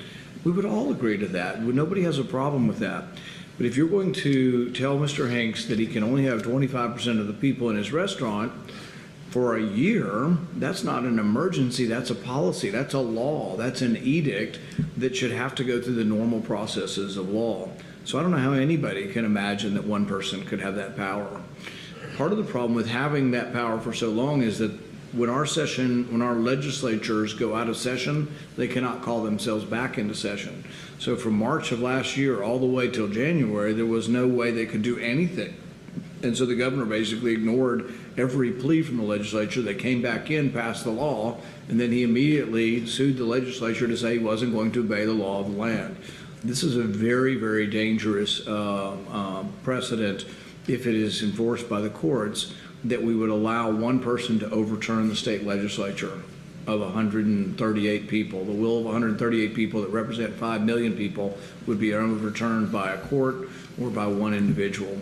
We would all agree to that. Nobody has a problem with that. But if you're going to tell Mr. Hanks that he can only have 25% of the people in his restaurant for a year, that's not an emergency, that's a policy, that's a law, that's an edict that should have to go through the normal processes of law. So I don't know how anybody can imagine that one person could have that power. Part of the problem with having that power for so long is that when our legislatures go out of session, they cannot call themselves back into session. So from March of last year all the way till January, there was no way they could do anything. And so the governor basically ignored every plea from the legislature. They came back in, passed the law, and then he immediately sued the legislature to say he wasn't going to obey the law of the land. This is a very, very dangerous precedent if it is enforced by the courts, that we would allow one person to overturn the state legislature of 138 people. The will of 138 people that represent 5 million people would be overturned by a court or by one individual.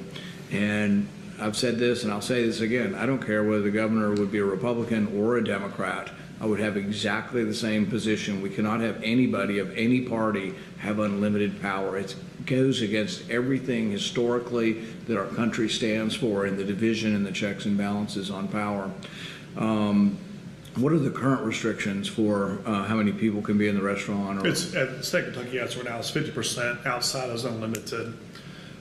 And I've said this and I'll say this again, I don't care whether the governor would be a Republican or a Democrat. I would have exactly the same position. We cannot have anybody of any party have unlimited power. It goes against everything historically that our country stands for in the division and the checks and balances on power. What are the current restrictions for how many people can be in the restaurant? It's at the state of Kentucky, yes, right now it's 50%, outside is unlimited.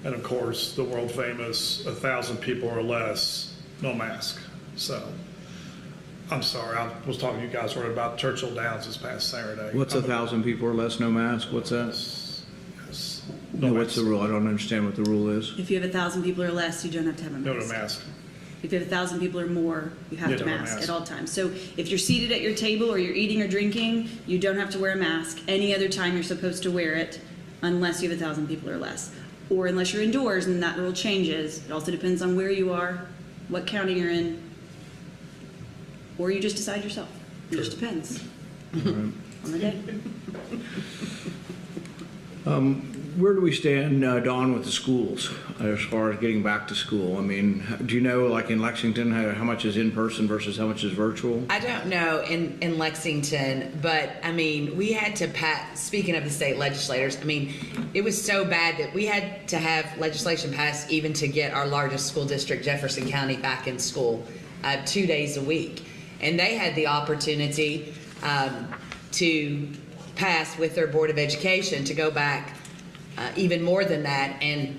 And of course, the world famous 1,000 people or less, no mask. So, I'm sorry, I was talking to you guys earlier about Churchill Downs this past Saturday. What's 1,000 people or less, no mask? What's that? Yes. No, what's the rule? I don't understand what the rule is. If you have 1,000 people or less, you don't have to have a mask. No to mask. If you have 1,000 people or more, you have to have a mask mask at all times. So if you're seated at your table or you're eating or drinking, you don't have to wear a mask. Any other time you're supposed to wear it. unless you have 1,000 people or less. Or unless you're indoors and that rule changes. It also depends on where you are, what county you're in, or you just decide yourself. It just depends on the day. Where do we stand, Dawn, with the schools as far as getting back to school? I mean, do you know, like in Lexington, how much is in person versus how much is virtual? I don't know in Lexington, but I mean, we had to pass, speaking of the state legislators, I mean, it was so bad that we had to have legislation passed even to get our largest school district, Jefferson County, back in school 2 days a week. And they had the opportunity to pass with their Board of Education to go back even more than that, and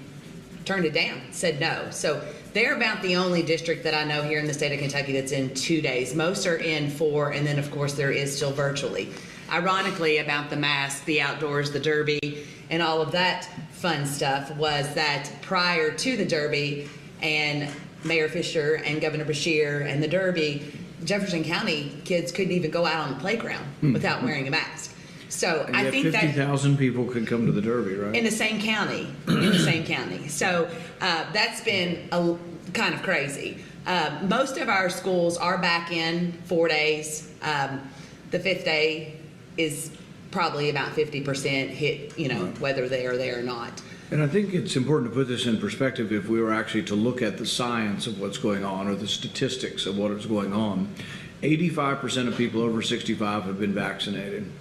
turned it down, said no. So they're about the only district that I know here in the state of Kentucky that's in 2 days. Most are in 4, and then of course there is still virtually. Ironically, about the mask, the outdoors, the Derby, and all of that fun stuff was that prior to the Derby and Mayor Fisher and Governor Beshear and the Derby, Jefferson County kids couldn't even go out on the playground without wearing a mask. So And I yet think that 50,000 people could come to the Derby, right? in the same county, So that's been kind of crazy. Most of our schools are back in 4 days. The 5th day is probably about 50% hit, whether they are there or not. And I think it's important to put this in perspective if we were actually to look at the science of what's going on or the statistics of what is going on. 85% of people over 65 have been vaccinated.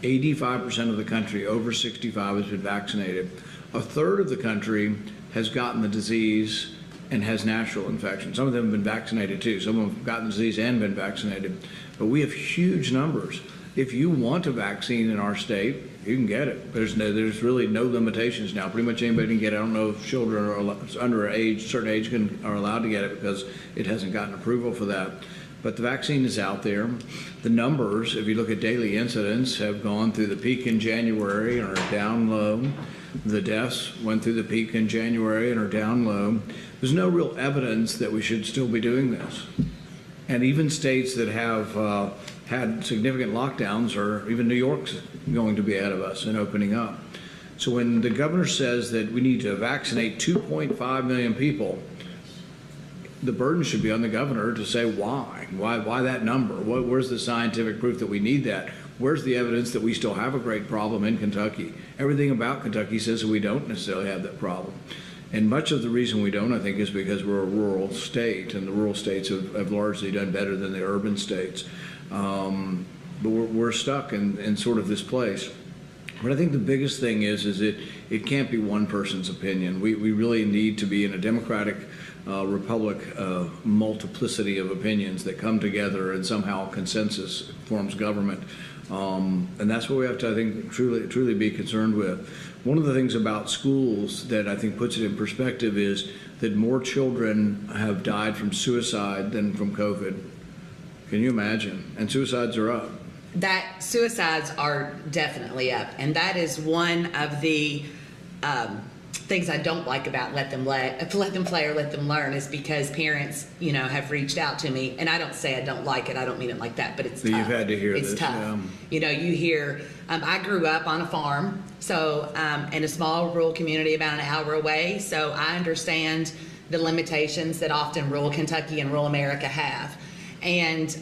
85% of the country over 65 has been vaccinated. A third of the country has gotten the disease and has natural infection. Some of them have been vaccinated too. Some of them have gotten the disease and been vaccinated. But we have huge numbers. If you want a vaccine in our state, you can get it. There's really no limitations now. Pretty much anybody can get it. I don't know if children are under certain age are allowed to get it because it hasn't gotten approval for that. But the vaccine is out there. The numbers, if you look at daily incidents, have gone through the peak in January and are down low. The deaths went through the peak in January and are down low. There's no real evidence that we should still be doing this. And even states that have had significant lockdowns, or even New York's going to be ahead of us in opening up. So when the governor says that we need to vaccinate 2.5 million people, the burden should be on the governor to say why. Why that number? Where's the scientific proof that we need that? Where's the evidence that we still have a great problem in Kentucky? Everything about Kentucky says that we don't necessarily have that problem. And much of the reason we don't, I think, is because we're a rural state, and the rural states have largely done better than the urban states. But we're stuck in sort of this place. But I think the biggest thing is it can't be one person's opinion. We really need to be in a democratic republic, multiplicity of opinions that come together and somehow consensus forms government. And that's what we have to, I think, truly be concerned with. One of the things about schools that I think puts it in perspective is that more children have died from suicide than from COVID. Can you imagine? And suicides are up. That suicides are definitely up, and that is one of the things I don't like about let them play or let them learn, is because parents, have reached out to me, and I don't say I don't like it. I don't mean it like that, but it's tough. You've had to hear it's this. tough. Yeah. You hear. I grew up on a farm, so in a small rural community about an hour away. So I understand the limitations that often rural Kentucky and rural America have, and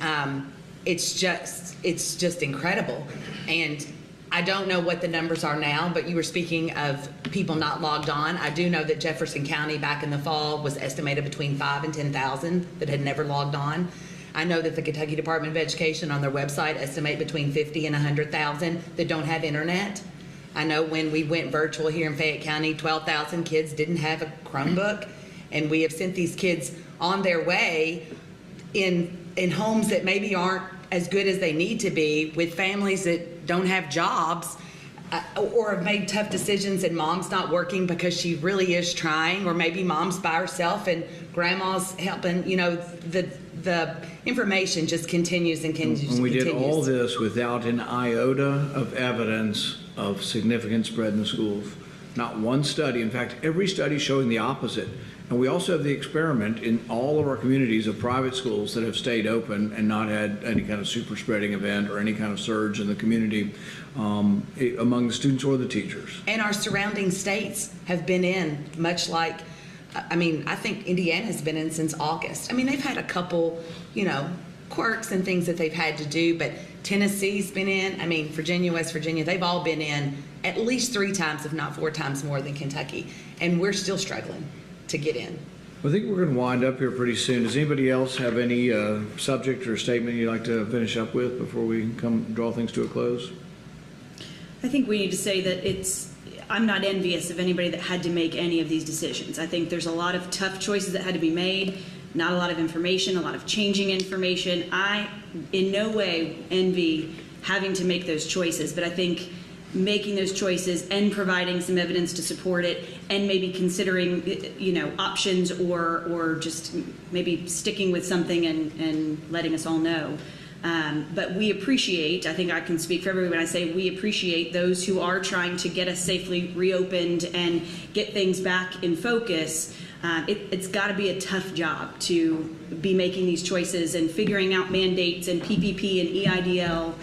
it's just incredible. And I don't know what the numbers are now, but you were speaking of people not logged on. I do know that Jefferson County back in the fall was estimated between 5,000 and 10,000 that had never logged on. I know that the Kentucky Department of Education on their website estimate between 50 and 100,000 that don't have internet. I know when we went virtual here in Fayette County, 12,000 kids didn't have a Chromebook, and we have sent these kids on their way in homes that maybe aren't as good as they need to be, with families that don't have jobs or have made tough decisions, and mom's not working because she really is trying, or maybe mom's by herself and grandma's helping. The information just continues and continues. And we continues. did all this without an iota of evidence of significant spread in the schools. Not one study. In fact, every study showing the opposite. And we also have the experiment in all of our communities of private schools that have stayed open and not had any kind of super spreading event or any kind of surge in the community among the students or the teachers. And our surrounding states have been in, much like, I mean, I think Indiana has been in since August. I mean, they've had a couple, quirks and things that they've had to do, but Tennessee's been in. I mean, Virginia, West Virginia, they've all been in at least 3 times, if not 4 times more than Kentucky. And we're still struggling to get in. I think we're going to wind up here pretty soon. Does anybody else have any subject or statement you'd like to finish up with before we draw things to a close? I think we need to say that I'm not envious of anybody that had to make any of these decisions. I think there's a lot of tough choices that had to be made, not a lot of information, a lot of changing information. I in no way envy having to make those choices, but I think making those choices and providing some evidence to support it and maybe considering, options or just maybe sticking with something and letting us all know. But we appreciate, I think I can speak for everyone when I say we appreciate those who are trying to get us safely reopened and get things back in focus. It's got to be a tough job to be making these choices and figuring out mandates and PPP and EIDL.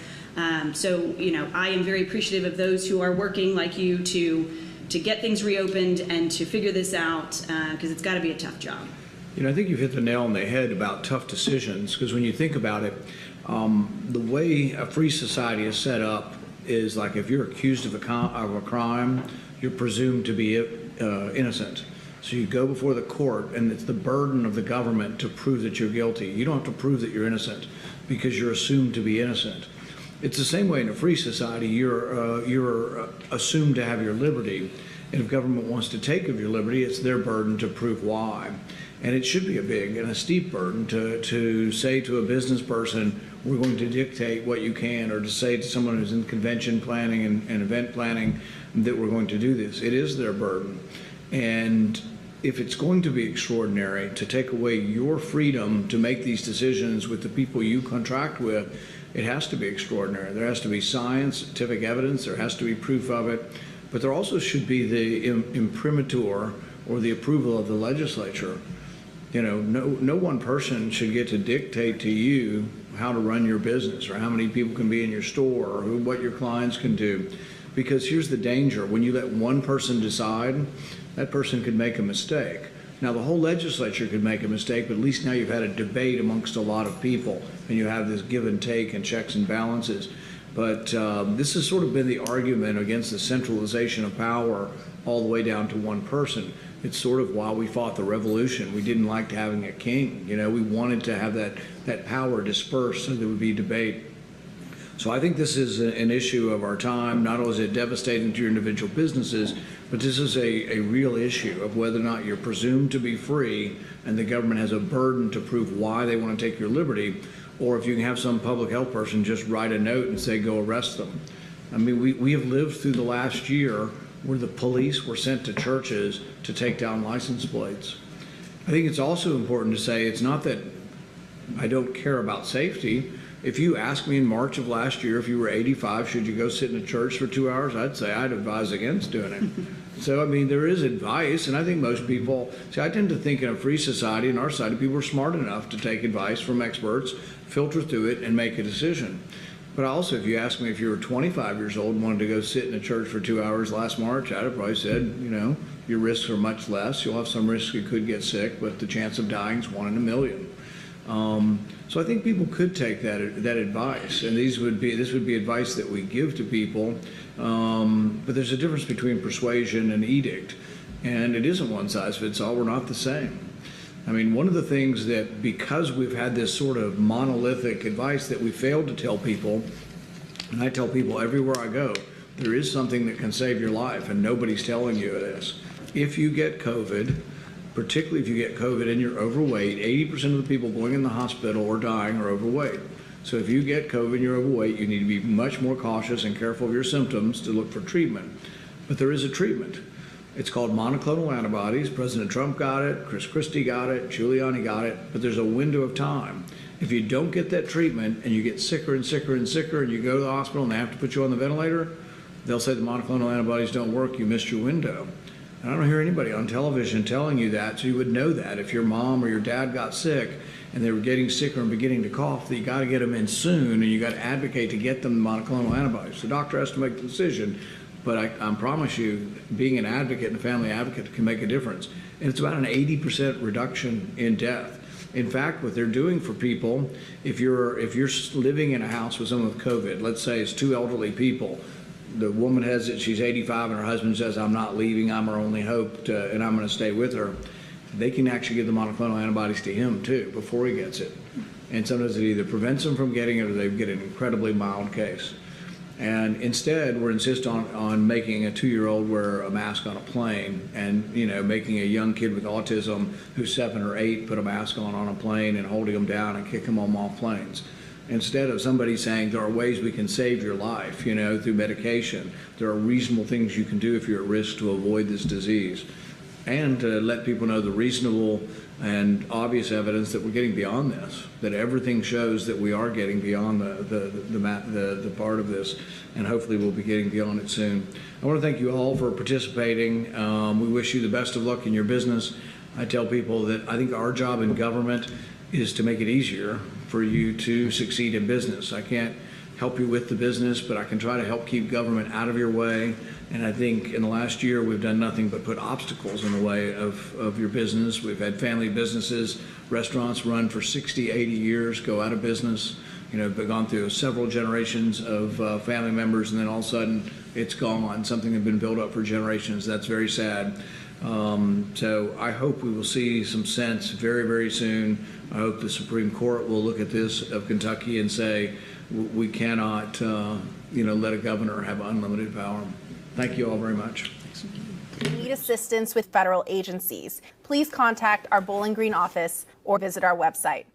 So I am very appreciative of those who are working like you to get things reopened and to figure this out because it's got to be a tough job. I think you've hit the nail on the head about tough decisions, because when you think about it, the way a free society is set up is like if you're accused of a crime, you're presumed to be innocent. So you go before the court, and it's the burden of the government to prove that you're guilty. You don't have to prove that you're innocent because you're assumed to be innocent. It's the same way in a free society. You're assumed to have your liberty, and if government wants to take of your liberty, it's their burden to prove why. And it should be a big and a steep burden to say to a business person, we're going to dictate what you can, or to say to someone who's in convention planning and event planning that we're going to do this. It is their burden. And if it's going to be extraordinary to take away your freedom to make these decisions with the people you contract with, it has to be extraordinary. There has to be scientific evidence, there has to be proof of it, but there also should be the imprimatur or the approval of the legislature. No one person should get to dictate to you how to run your business or how many people can be in your store or what your clients can do. Because here's the danger. When you let one person decide, that person could make a mistake. Now, the whole legislature could make a mistake, but at least now you've had a debate amongst a lot of people, and you have this give and take and checks and balances. But this has sort of been the argument against the centralization of power all the way down to one person. It's sort of why we fought the revolution. We didn't like having a king. We wanted to have that power dispersed so there would be debate. So I think this is an issue of our time. Not only is it devastating to your individual businesses, but this is a real issue of whether or not you're presumed to be free and the government has a burden to prove why they want to take your liberty, or if you can have some public health person just write a note and say, go arrest them. I mean, we have lived through the last year where the police were sent to churches to take down license plates. I think it's also important to say it's not that I don't care about safety. If you asked me in March of last year, if you were 85, should you go sit in a church for 2 hours? I'd say I'd advise against doing it. So, I mean, there is advice, and I think most people, I tend to think in a free society, in our society, people are smart enough to take advice from experts, filter through it, and make a decision. But also, if you ask me if you were 25 years old and wanted to go sit in a church for 2 hours last March, I'd have probably said, your risks are much less. You'll have some risks you could get sick, but the chance of dying is 1 in a million. So I think people could take that advice, and this would be advice that we give to people. But there's a difference between persuasion and edict, and it isn't one size fits all. We're not the same. I mean, one of the things that, because we've had this sort of monolithic advice that we failed to tell people, and I tell people everywhere I go, there is something that can save your life, and nobody's telling you this. If you get COVID, particularly if you get COVID and you're overweight, 80% of the people going in the hospital or dying are overweight. So if you get COVID and you're overweight, you need to be much more cautious and careful of your symptoms to look for treatment. But there is a treatment. It's called monoclonal antibodies. President Trump got it, Chris Christie got it, Giuliani got it, but there's a window of time. If you don't get that treatment and you get sicker and sicker and sicker and you go to the hospital and they have to put you on the ventilator, they'll say the monoclonal antibodies don't work, you missed your window. And I don't hear anybody on television telling you that, so you would know that if your mom or your dad got sick and they were getting sicker and beginning to cough, that you got to get them in soon, and you got to advocate to get them monoclonal antibodies. The doctor has to make the decision, but I promise you, being an advocate and a family advocate can make a difference. And it's about an 80% reduction in death. In fact, what they're doing for people, if you're living in a house with someone with COVID, let's say it's two elderly people, the woman has it, she's 85, and her husband says, I'm not leaving, I'm her only hope, and I'm going to stay with her. They can actually give the monoclonal antibodies to him too before he gets it. And sometimes it either prevents them from getting it or they get an incredibly mild case. And instead, we're insist on making a 2-year-old wear a mask on a plane, and making a young kid with autism who's 7 or 8 put a mask on a plane and holding them down and kick them off planes. Instead of somebody saying there are ways we can save your life, through medication, there are reasonable things you can do if you're at risk to avoid this disease, and to let people know the reasonable and obvious evidence that we're getting beyond this, that everything shows that we are getting beyond the part of this, and hopefully we'll be getting beyond it soon. I want to thank you all for participating. We wish you the best of luck in your business. I tell people that I think our job in government is to make it easier for you to succeed in business. I can't help you with the business, but I can try to help keep government out of your way. And I think in the last year, we've done nothing but put obstacles in the way of your business. We've had family businesses, restaurants run for 60, 80 years, go out of business. But gone through several generations of family members, and then all of a sudden it's gone. Something had been built up for generations. That's very sad. So I hope we will see some sense very, very soon. I hope the Supreme Court will look at this of Kentucky and say, we cannot, let a governor have unlimited power. Thank you all very much. If you need assistance with federal agencies, please contact our Bowling Green office or visit our website.